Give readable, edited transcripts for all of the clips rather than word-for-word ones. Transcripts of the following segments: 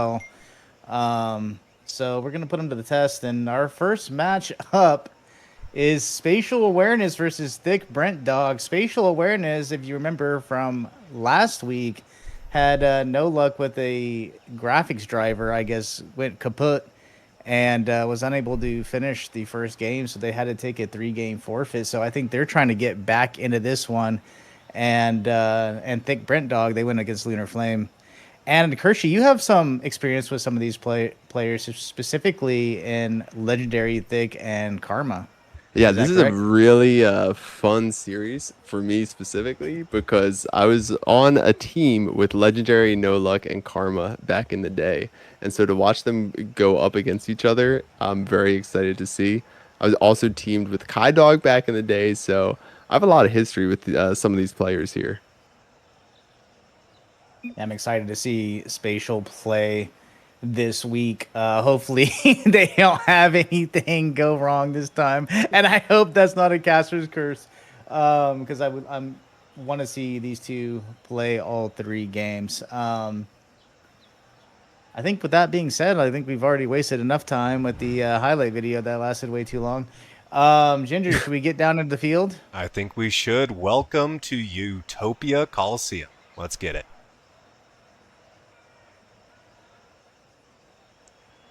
well. So we're gonna put them to the test, and our first match up is Spatial Awareness versus ThiccBrentDog. Spatial Awareness, if you remember from last week, had no luck with a graphics driver. I guess went kaput and was unable to finish the first game, so they had to take a 3-game forfeit. So I think they're trying to get back into this one, and ThiccBrentDog, they went against Lunar Flame. And Kershey, you have some experience with some of these players, specifically in Legendary, Thick, and Karma. Yeah, Is this that is a correct? really fun series for me specifically because I was on a team with Legendary, No Luck, and Karma back in the day. And so to watch them go up against each other, I'm very excited to see. I was also teamed with Kai Dog back in the day, so I have a lot of history with some of these players here. I'm excited to see Spatial play this week. Hopefully, they don't have anything go wrong this time, and I hope that's not a caster's curse, because I'm want to see these two play all 3 games. I think with that being said, I think we've already wasted enough time with the highlight video that lasted way too long. Ginger, should we get down into the field? I think we should. Welcome to Utopia Coliseum. Let's get it.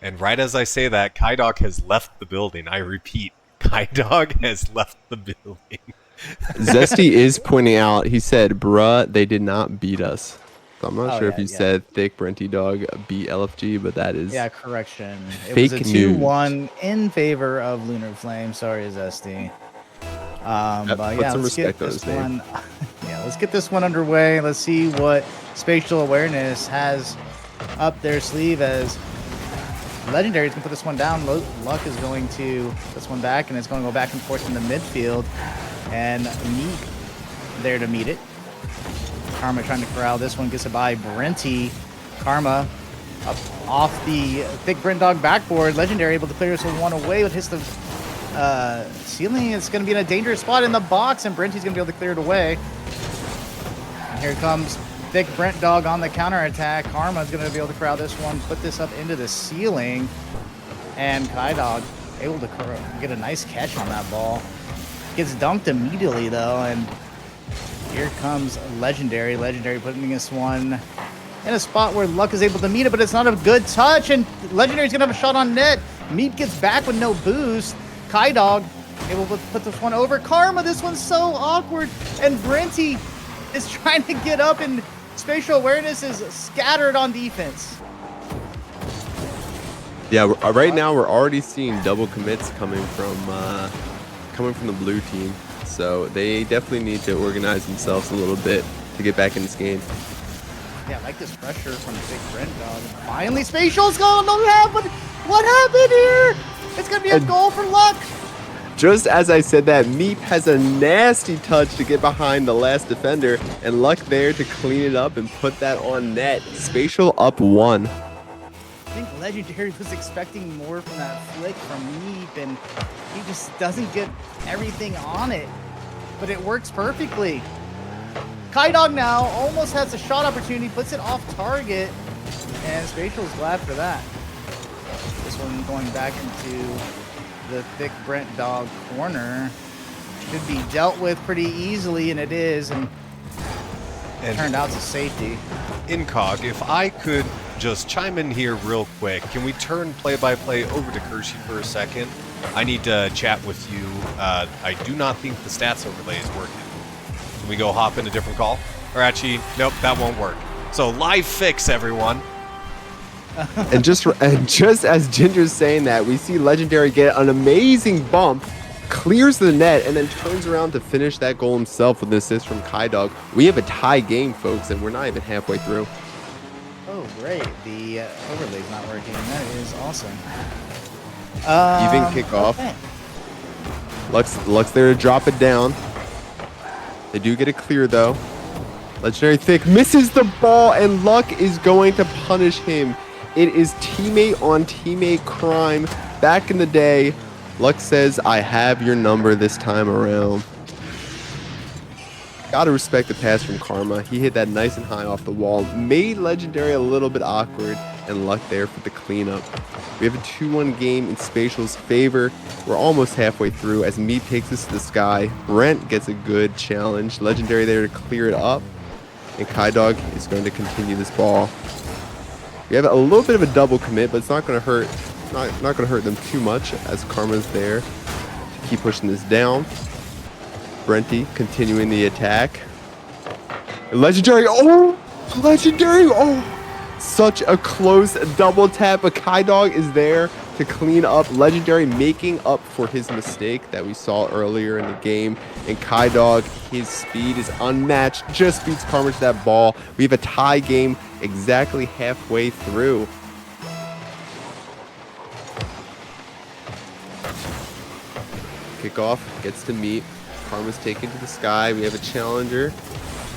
And right as I say that, Kaidog has left the building. I repeat, Kaidog has left the building. Zesty is pointing out, he said, bruh, they did not beat us. So I'm not sure if he said Thick Brenty Dog beat LFG, but that is correction. It fake was a news. 2-1 in favor of Lunar Flame. Sorry, Zesty. But put yeah, some let's get respect on this his name. one. Yeah, let's get this one underway. Let's see what Spatial Awareness has up their sleeve, as Legendary's gonna put this one down. Luck is going to put this one back, and it's going to go back and forth in the midfield. And Meek there to meet it. Karma trying to corral this one, gets it by Brenty. Karma up off the ThiccBrentDog backboard. Legendary able to clear this one away, but hits the ceiling. It's going to be in a dangerous spot in the box, and Brenty's going to be able to clear it away. And here comes ThiccBrentDog on the counterattack. Karma's going to be able to corral this one, put this up into the ceiling. And Kaidog able to get a nice catch on that ball. Gets dunked immediately, though, and here comes Legendary. Legendary putting this one in a spot where Luck is able to meet it, but it's not a good touch, and Legendary's going to have a shot on net. Meat gets back with no boost. Kaidog able to put this one over. Karma, this one's so awkward, and Brenty is trying to get up, and Spatial Awareness is scattered on defense. Yeah, right now we're already seeing double commits coming from the blue team. So they definitely need to organize themselves a little bit to get back in this game. Yeah, I like this pressure from ThiccBrentDog. Finally, Spatial's going to happen. What happened here? It's going to be a goal for Luck. Just as I said that, Meep has a nasty touch to get behind the last defender, and Luck there to clean it up and put that on net. Spatial up 1. I think Legendary was expecting more from that flick from Meep, and he just doesn't get everything on it. But it works perfectly. Kaidog now almost has a shot opportunity, puts it off target, and Spatial is glad for that. This one going back into the ThiccBrentDog corner. Should be dealt with pretty easily, and it is, and turned out to safety. Incog, if I could just chime in here real quick, can we turn play-by-play over to Kershey for a second? I need to chat with you. I do not think the stats overlay is working. Can we go hop in a different call? Or actually, nope, that won't work. So live fix, everyone. And just as Ginger's saying that, we see Legendary get an amazing bump, clears the net, and then turns around to finish that goal himself with an assist from Kaidog. We have a tie game, folks, and we're not even halfway through. Oh, great. The overlay's not working. That is awesome. Even kickoff. Okay. Luck's there to drop it down. They do get it clear, though. Legendary Thick misses the ball, and Luck is going to punish him. It is teammate on teammate crime. Back in the day, Luck says, I have your number this time around. Gotta respect the pass from Karma. He hit that nice and high off the wall. Made Legendary a little bit awkward. and Luck there for the cleanup. We have a 2-1 game in Spatial's favor. We're almost halfway through as Meep takes us to the sky. Brent gets a good challenge. Legendary there to clear it up. And KaiDog is going to continue this ball. We have a little bit of a double commit, but it's not going to hurt. Not going to hurt them too much as Karma's there to keep pushing this down. Brenty continuing the attack. Legendary. Oh, Legendary. Oh, such a close double tap. But KaiDog is there to clean up. Legendary making up for his mistake that we saw earlier in the game. And KaiDog, his speed is unmatched. Just beats Karma to that ball. We have a tie game exactly halfway through. Kickoff gets to Meep. Karma's taken to the sky. We have a challenger.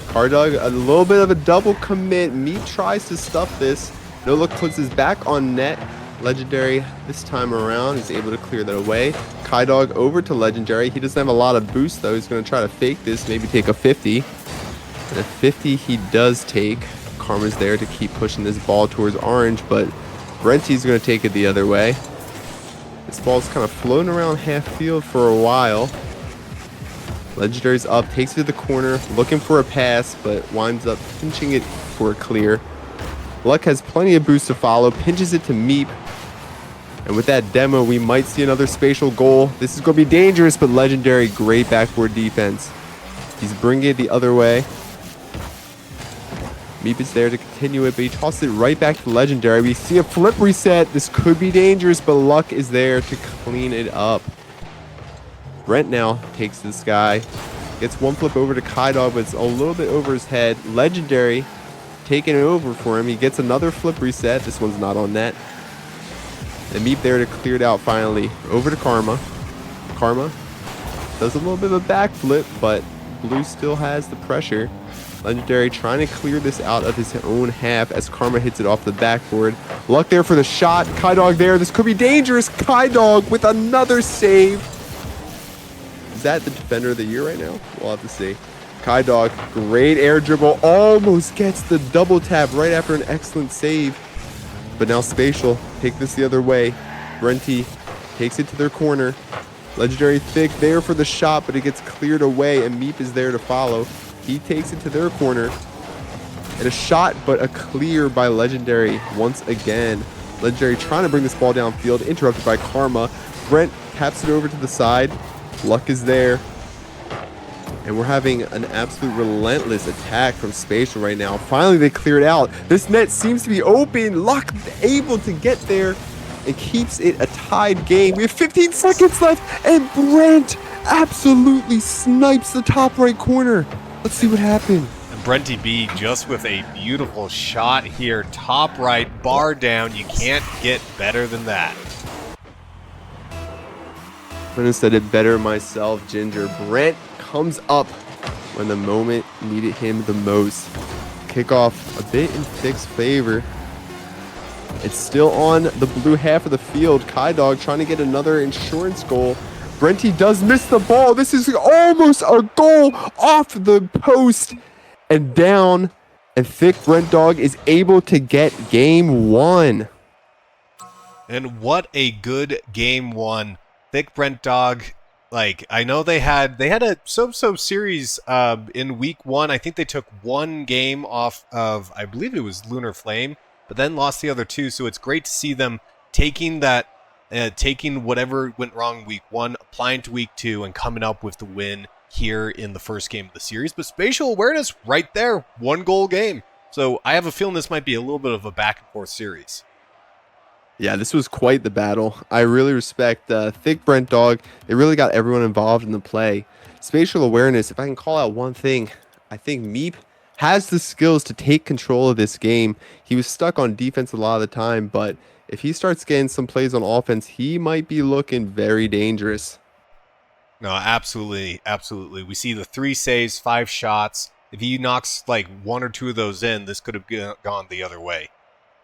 KaiDog, a little bit of a double commit. Meep tries to stuff this. No Look puts his back on net. Legendary this time around is able to clear that away. KaiDog over to Legendary. He doesn't have a lot of boost though. He's going to try to fake this, maybe take a 50. And a 50 he does take. Karma's there to keep pushing this ball towards orange, but Brenty's going to take it the other way. This ball's kind of floating around half field for a while. Legendary's up, takes it to the corner, looking for a pass, but winds up pinching it for a clear. Luck has plenty of boost to follow, pinches it to Meep. And with that demo, we might see another Spatial goal. This is going to be dangerous, but Legendary, great backboard defense. He's bringing it the other way. Meep is there to continue it, but he tosses it right back to Legendary. We see a flip reset. This could be dangerous, but Luck is there to clean it up. Brent now takes to the sky. Gets one flip over to KaiDog, but it's a little bit over his head. Legendary taking it over for him. He gets another flip reset. This one's not on net. And Meep there to clear it out finally. Over to Karma. Karma does a little bit of a backflip, but Blue still has the pressure. Legendary trying to clear this out of his own half as Karma hits it off the backboard. Luck there for the shot. KaiDog there. This could be dangerous. KaiDog with another save. Is that the defender of the year right now? We'll have to see. KaiDog, great air dribble. Almost gets the double tap right after an excellent save. But now Spatial take this the other way. Brenty takes it to their corner. Legendary Thick there for the shot, but it gets cleared away, and Meep is there to follow. He takes it to their corner. And a shot, but a clear by Legendary once again. Legendary trying to bring this ball downfield, interrupted by Karma. Brent taps it over to the side. Luck is there. And we're having an absolute relentless attack from Spatial right now. Finally, they clear it out. This net seems to be open. Luck able to get there and keeps it a tied game. We have 15 seconds left, and Brent absolutely snipes the top right corner. Let's see what happened. And Brenty B just with a beautiful shot here. Top right, bar down. You can't get better than that. Couldn't have said it better myself, Ginger. Brent comes up when the moment needed him the most. Kickoff a bit in Thick's favor. It's still on the blue half of the field. KaiDog trying to get another insurance goal. Brenty does miss the ball. This is almost a goal off the post and down. And ThiccBrentDog is able to get game one. And what a good game one. ThiccBrentDog, like, I know they had a so-so series in week one. I think they took one game off of, I believe it was Lunar Flame, but then lost the other two. So it's great to see them taking that, taking whatever went wrong week one, applying to week two, and coming up with the win here in the first game of the series. But Spatial Awareness right there, 1-goal game. So I have a feeling this might be a little bit of a back and forth series. Yeah, this was quite the battle. I really respect ThiccBrentDog. They really got everyone involved in the play. Spatial Awareness, if I can call out one thing, I think Meep has the skills to take control of this game. He was stuck on defense a lot of the time, but if he starts getting some plays on offense, he might be looking very dangerous. No, absolutely, absolutely. We see the 3 saves, 5 shots. If he knocks like 1 or 2 of those in, this could have gone the other way.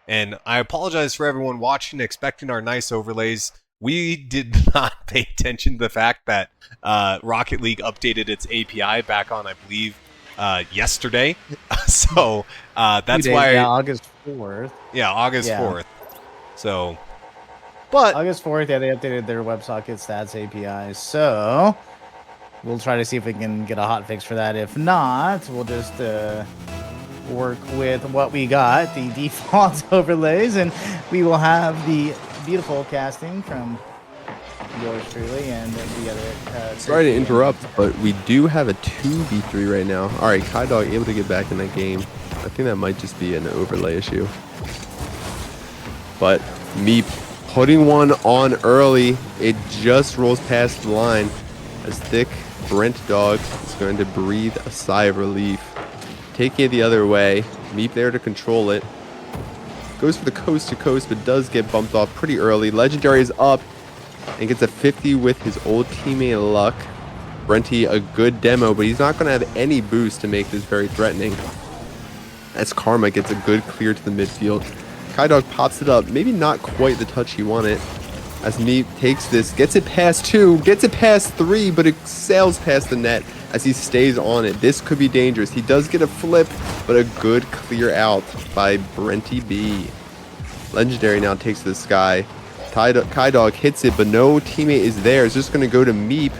And I apologize for everyone watching, expecting our nice overlays. We did not pay attention to the fact that Rocket League updated its API back on, I believe, yesterday. So that's days, why, yeah, August 4th. yeah, August Yeah. 4th. So, but August 4th, yeah, they updated their WebSocket stats API. So we'll try to see if we can get a hot fix for that. If not, we'll just work with what we got, the default overlays, and we will have the beautiful casting from yours truly and the other. Sorry to Chrissy interrupt, but we do have a 2v3 right now. All right, KaiDog able to get back in that game. I think that might just be an overlay issue. But me putting one on early, it just rolls past the line as ThiccBrentDog is going to breathe a sigh of relief. Taking it the other way, Meep there to control it. Goes for the coast to coast, but does get bumped off pretty early. Legendary is up and gets a 50 with his old teammate Luck. Brenty a good demo, but he's not going to have any boost to make this very threatening. As Karma gets a good clear to the midfield. KaiDog pops it up, maybe not quite the touch he wanted. As Meep takes this, gets it past 2, gets it past 3, but it sails past the net as he stays on it. This could be dangerous. He does get a flip, but a good clear out by Brenty B. Legendary now takes to the sky. KaiDog hits it, but no teammate is there. It's just going to go to Meep.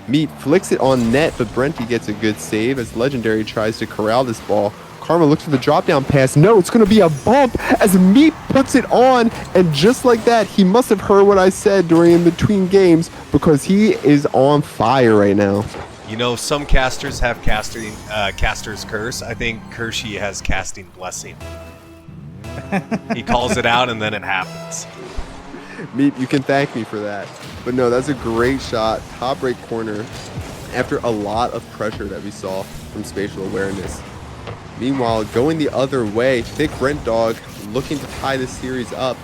Meep flicks it on net, but Brenty gets a good save as Legendary tries to corral this ball. Karma looks for the drop down pass. No, it's going to be a bump as Meep puts it on. And just like that, he must have heard what I said during in between games because he is on fire right now. you know, some casters have caster's curse. I think Kershey has casting blessing. He calls it out and then it happens. Meep, you can thank me for that. But no, that's a great shot. Top right corner after a lot of pressure that we saw from Spatial Awareness. Meanwhile, going the other way, ThiccBrentDog looking to tie this series up.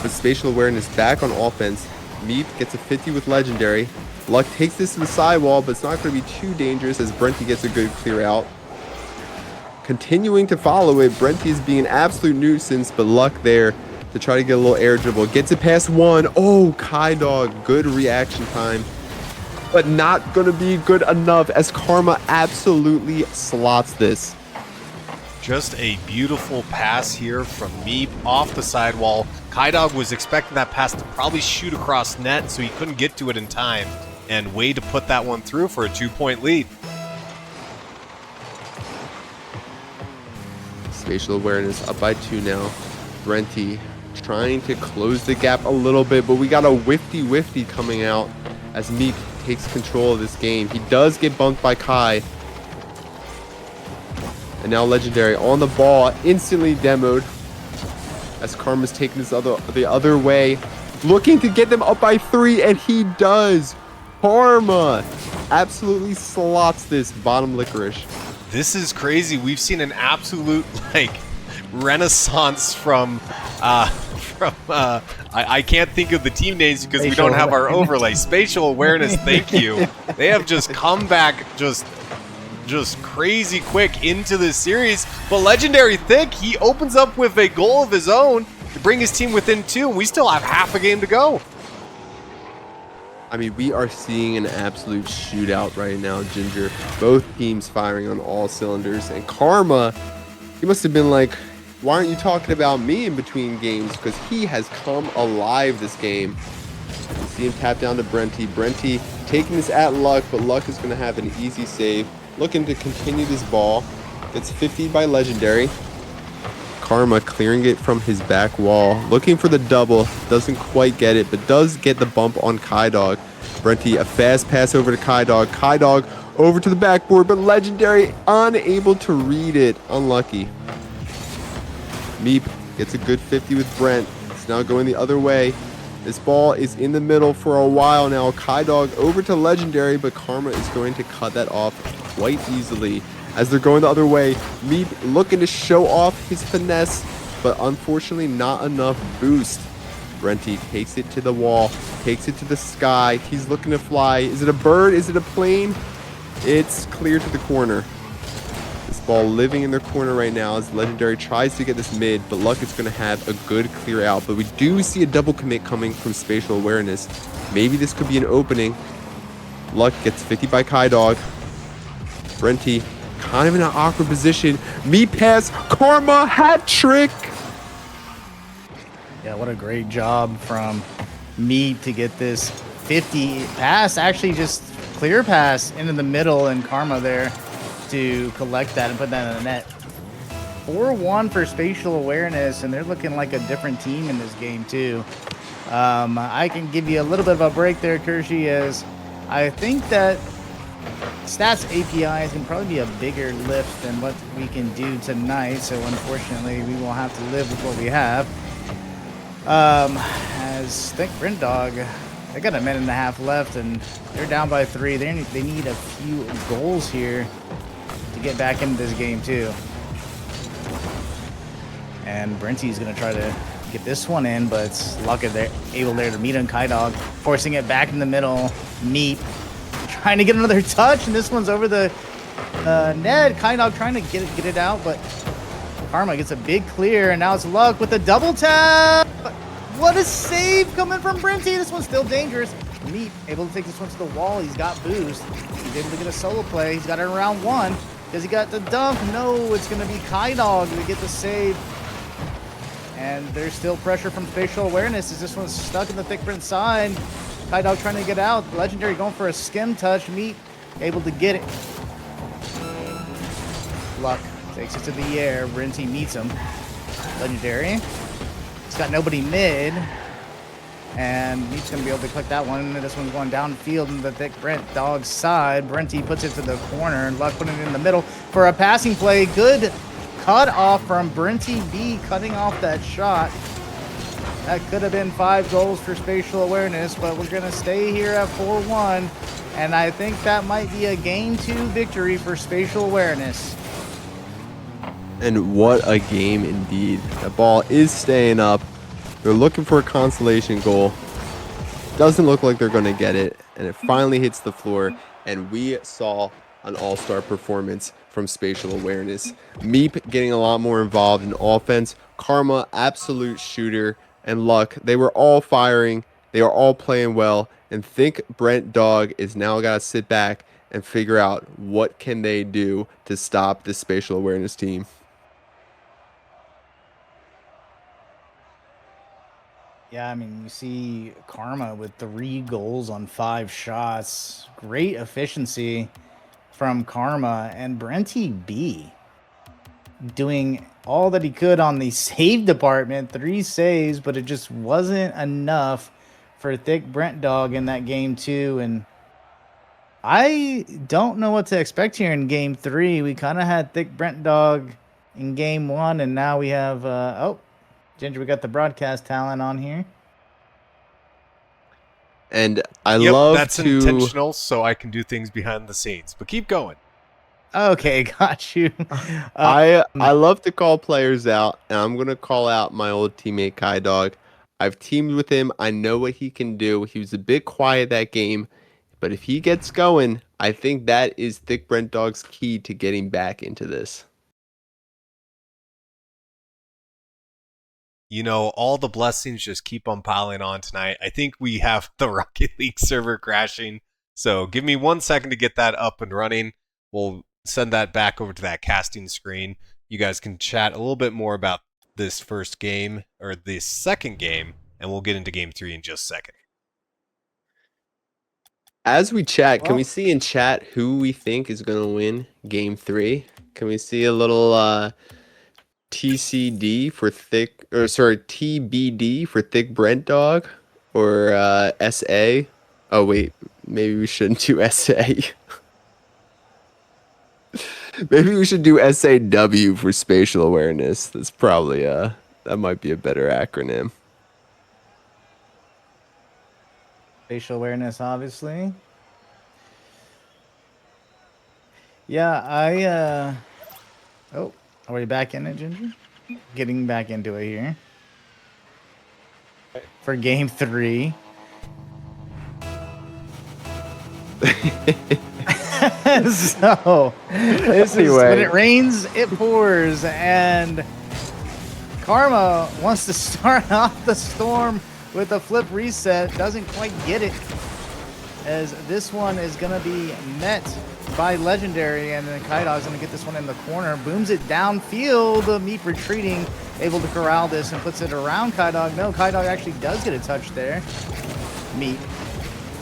But Spatial Awareness back on offense. Meep gets a 50 with Legendary. Luck takes this to the sidewall, but it's not going to be too dangerous as Brenty gets a good clear out. Continuing to follow it, Brenty is being an absolute nuisance, but Luck there to try to get a little air dribble. Gets it past 1. Oh, KaiDog, good reaction time. But not going to be good enough as Karma absolutely slots this. Just a beautiful pass here from Meep off the sidewall. KaiDog was expecting that pass to probably shoot across net, so he couldn't get to it in time. And way to put that one through for a 2-point lead. Spatial Awareness up by 2 now. Brenty trying to close the gap a little bit, but we got a whifty coming out as Meep takes control of this game. He does get bumped by Kai. And now Legendary on the ball, instantly demoed as Karma's taking this the other way, looking to get them up by 3, and he does. Karma absolutely slots this bottom licorice. This is crazy. We've seen an absolute renaissance from I can't think of the team names because we don't have our overlay. Spatial Awareness, thank you. They have just come back just crazy quick into this series. But Legendary Thick, he opens up with a goal of his own to bring his team within 2, and we still have half a game to go. I mean, we are seeing an absolute shootout right now, Ginger. Both teams firing on all cylinders. And Karma, he must have been like, why aren't you talking about me in between games? Because he has come alive this game. You see him tap down to Brenty. Brenty taking this at Luck, but Luck is going to have an easy save. Looking to continue this ball. Gets 50 by Legendary. Karma clearing it from his back wall. Looking for the double. Doesn't quite get it, but does get the bump on KaiDog. Brenty, a fast pass over to KaiDog. KaiDog over to the backboard, but Legendary unable to read it. Unlucky. Meep gets a good 50 with Brent. It's now going the other way. This ball is in the middle for a while now. KaiDog over to Legendary, but Karma is going to cut that off quite easily. As they're going the other way, Meep looking to show off his finesse, but unfortunately not enough boost. Brenty takes it to the wall, takes it to the sky. He's looking to fly. Is it a bird? Is it a plane? It's clear to the corner. This ball living in their corner right now as Legendary tries to get this mid, but Luck is going to have a good clear out. But we do see a double commit coming from Spatial Awareness. Maybe this could be an opening. Luck gets 50 by KaiDog. Brenty kind of in an awkward position. Me pass, Karma, hat trick. Yeah, what a great job from me to get this 50 pass, actually just clear pass into the middle, and Karma there to collect that and put that in the net. 4-1 for Spatial Awareness, and they're looking like a different team in this game too. I can give you a little bit of a break there, Kershey, as I think that Stats API is going to probably be a bigger lift than what we can do tonight, so unfortunately we will have to live with what we have. As ThiccBrentDog, they got a minute and a half left, and they're down by 3. They need a few goals here to get back into this game too. And Brenty's going to try to get this one in, but it's Luck able there to meet on KaiDog, forcing it back in the middle. Meet trying to get another touch, and this one's over the net. KaiDog trying to get it out, but Karma gets a big clear, and now it's Luck with a double tap. What a save coming from Brenty. This one's still dangerous. Meat able to take this one to the wall. He's got boost. He's able to get a solo play. He's got it around 1. Does he got the dunk? No, it's going to be KaiDog to get the save. And there's still pressure from Spatial Awareness as this one's stuck in the ThiccBrent side. KaiDog trying to get out. Legendary going for a skim touch. Meat able to get it. Luck takes it to the air. Brenty meets him. Legendary. He's got nobody mid. And Meat's going to be able to click that one. This one's going downfield in the ThiccBrentDog side. Brenty puts it to the corner. And Luck putting it in the middle for a passing play. Good cut off from Brenty B, cutting off that shot. That could have been 5 goals for Spatial Awareness, but we're going to stay here at 4-1. And I think that might be a Game 2 victory for Spatial Awareness. And what a game indeed. The ball is staying up. They're looking for a consolation goal. Doesn't look like they're going to get it. And it finally hits the floor. And we saw an all-star performance from Spatial Awareness. Meep getting a lot more involved in offense. Karma, absolute shooter. And Luck, they were all firing. They are all playing well. And ThiccBrentDog is now got to sit back and figure out what can they do to stop this Spatial Awareness team. Yeah, I mean, you see Karma with 3 goals on 5 shots. Great efficiency from Karma, and Brenty B doing all that he could on the save department. 3 saves, but it just wasn't enough for ThiccBrentDog in that game 2. And I don't know what to expect here in game 3. We kind of had ThiccBrentDog in game 1, and now we have oh, Ginger, we got the broadcast talent on here. And I love that's intentional, so I can do things behind the scenes. But keep going. Okay, got you. I love to call players out, and I'm going to call out my old teammate KaiDog. I've teamed with him. I know what he can do. He was a bit quiet that game, but if he gets going, I think that is ThiccBrentDog's key to getting back into this. You know, all the blessings just keep on piling on tonight. I think we have the Rocket League server crashing. So give me 1 second to get that up and running. We'll send that back over to that casting screen. You guys can chat a little bit more about this first game, or this second game, and we'll get into game 3 in just a second. As we chat, can we see in chat who we think is going to win game 3? Can we see a little TBD for ThiccBrentDog, or SA? Oh wait, maybe we shouldn't do SA. Maybe we should do SAW for Spatial Awareness. That's probably that might be a better acronym. Spatial Awareness, obviously. Yeah, oh, are we back in it, Ginger? Getting back into it here. For game 3. So, this is when it rains, it pours, and Karma wants to start off the storm with a flip reset. Doesn't quite get it. as this one is going to be met by Legendary, and then Kaidog's going to get this one in the corner, booms it downfield. Meep retreating, able to corral this and puts it around Kaidog. No, Kaidog actually does get a touch there. Meep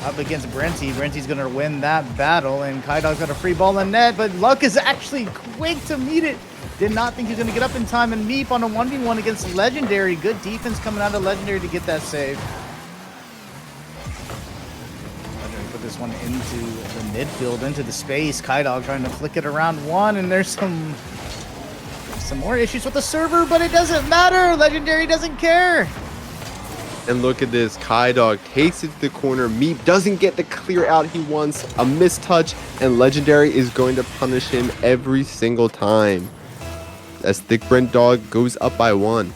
up against Brenty. Brenty's going to win that battle, and Kaidog's got a free ball in net, but Luck is actually quick to meet it. Did not think he was going to get up in time, and Meep on a 1v1 against Legendary. Good defense coming out of Legendary to get that save. Put this one into the midfield, into the space. Kaidog trying to flick it around one, and there's some more issues with the server, but it doesn't matter. Legendary doesn't care. And look at this. Kaidog takes it to the corner. Meep doesn't get the clear out he wants. A mistouch, and Legendary is going to punish him every single time. As ThiccBrentDog goes up by 1.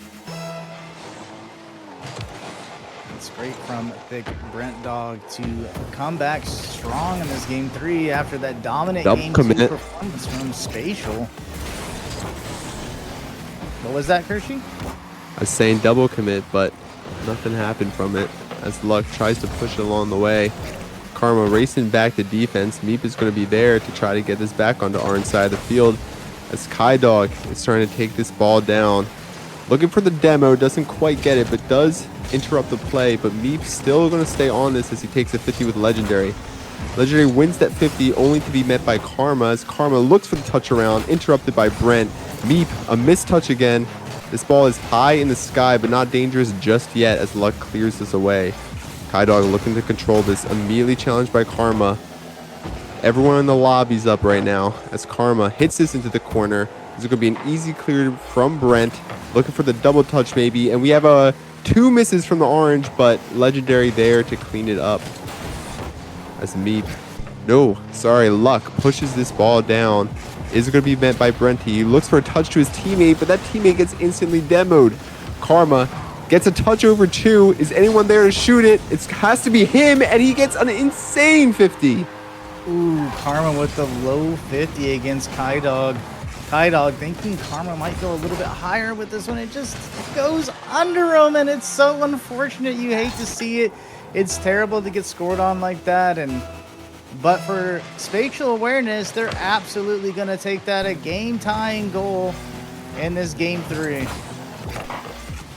It's great from ThiccBrentDog to come back strong in this game 3 after that dominant Double game commit 2 performance from Spatial. What was that, Kershey? I was saying double commit, but nothing happened from it as Luck tries to push it along the way. Karma racing back to defense. Meep is going to be there to try to get this back onto Orange side of the field as Kaidog is trying to take this ball down. Looking for the demo, doesn't quite get it, but does interrupt the play. But Meep's still going to stay on this as he takes a 50 with Legendary. Legendary wins that 50 only to be met by Karma as Karma looks for the touch around, interrupted by Brent. Meep, a missed touch again. This ball is high in the sky, but not dangerous just yet as Luck clears this away. Kaidog looking to control this, immediately challenged by Karma. Everyone in the lobby's up right now as Karma hits this into the corner. This is going to be an easy clear from Brent. Looking for the double touch maybe. And we have 2 misses from the Orange, but Legendary there to clean it up. As Meep, Luck pushes this ball down. Is going to be met by Brenty. He looks for a touch to his teammate, but that teammate gets instantly demoed. Karma gets a touch over 2. Is anyone there to shoot it? It has to be him, and he gets an insane 50. Ooh, Karma with the low 50 against Kaidog. Kaidog thinking Karma might go a little bit higher with this one. It just goes under him, and it's so unfortunate. You hate to see it. It's terrible to get scored on like that, but for Spatial Awareness, they're absolutely going to take that a game-tying goal in this game 3.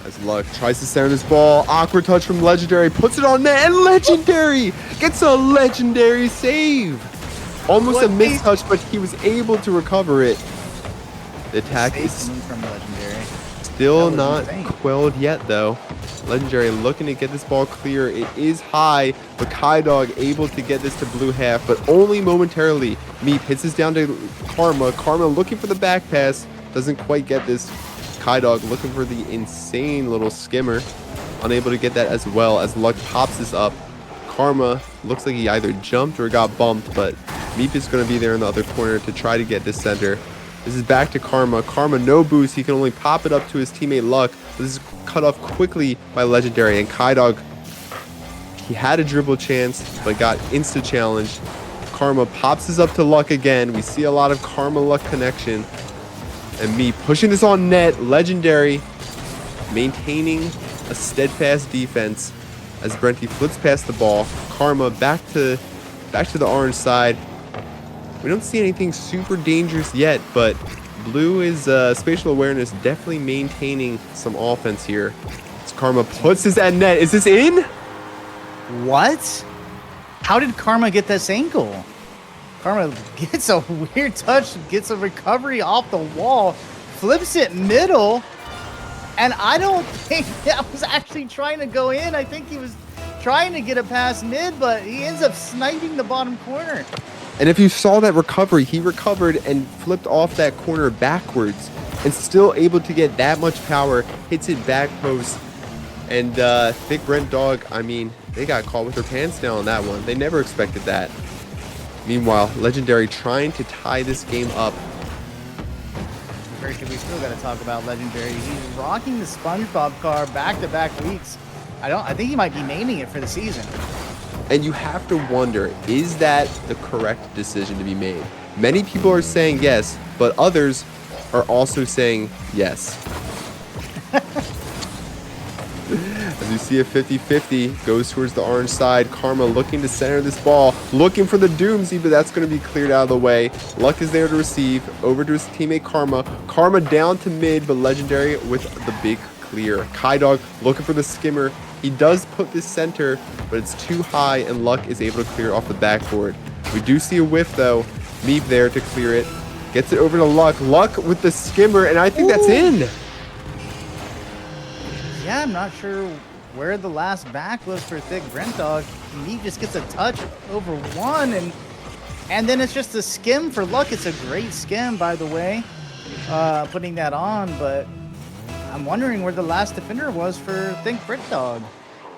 As Luck tries to center this ball, awkward touch from Legendary, puts it on net, and Legendary gets a legendary save. Almost a missed touch, but he was able to recover it. The attack is from Legendary. still not quelled yet, though. Legendary looking to get this ball clear. It is high, but Kaidog able to get this to blue half, but only momentarily. Meep hits this down to Karma. Karma looking for the back pass. Doesn't quite get this. Kaidog looking for the insane little skimmer. Unable to get that as well as Luck pops this up. Karma looks like he either jumped or got bumped, but Meep is going to be there in the other corner to try to get this center. This is back to Karma. Karma no boost. He can only pop it up to his teammate Luck. This is cut off quickly by Legendary, and Kaidog, he had a dribble chance, but got insta-challenged. Karma pops this up to Luck again. We see a lot of Karma-Luck connection. And me pushing this on net. Legendary maintaining a steadfast defense as Brenty flips past the ball. Karma back to the Orange side. We don't see anything super dangerous yet, but Blue is Spatial Awareness definitely maintaining some offense here. As Karma puts this at net. Is this in? What? How did Karma get this angle? Karma gets a weird touch, gets a recovery off the wall, flips it middle, and I don't think that was actually trying to go in. I think he was trying to get it past mid, but he ends up sniping the bottom corner. And if you saw that recovery, he recovered and flipped off that corner backwards and still able to get that much power, hits it back post. And ThiccBrentDog, I mean, they got caught with their pants down on that one. They never expected that. Meanwhile, Legendary trying to tie this game up. First, we still got to talk about Legendary. He's rocking the SpongeBob car back-to-back weeks. I think he might be naming it for the season. And you have to wonder, is that the correct decision to be made? Many people are saying yes, but others are also saying yes. As you see a 50-50 goes towards the orange side. Karma looking to center this ball, looking for the Doomsy, but that's going to be cleared out of the way. Luck is there to receive. Over to his teammate Karma. Karma down to mid, but Legendary with the big clear. KaiDog looking for the skimmer. He does put this center, but it's too high, and Luck is able to clear off the backboard. We do see a whiff, though. Meep there to clear it. Gets it over to Luck. Luck with the skimmer, and I think that's in. Yeah, I'm not sure where the last back was for ThiccBrentDog. Meep just gets a touch over one, and then it's just a skim for Luck. It's a great skim, by the way, putting that on, but I'm wondering where the last defender was for ThiccBrentDog.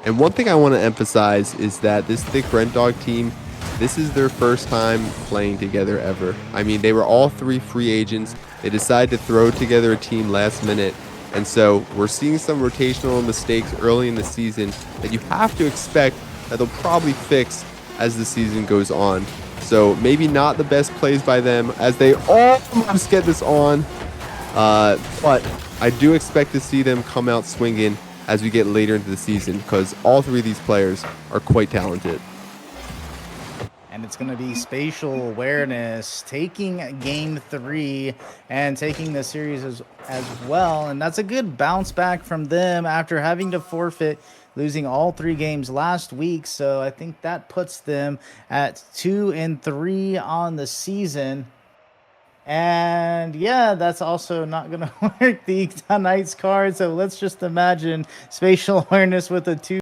And one thing I want to emphasize is that this ThiccBrentDog team, this is their first time playing together ever. I mean, they were all three free agents. They decided to throw together a team last minute. And so we're seeing some rotational mistakes early in the season that you have to expect that they'll probably fix as the season goes on. So maybe not the best plays by them as they almost get this on. But I do expect to see them come out swinging as we get later into the season because all three of these players are quite talented. And it's going to be Spatial Awareness taking game 3 and taking the series as well. And that's a good bounce back from them after having to forfeit, losing all 3 games last week. So I think that puts them at 2-3 on the season. And yeah, that's also not going to work the tonight's card. So let's just imagine Spatial Awareness with a 2.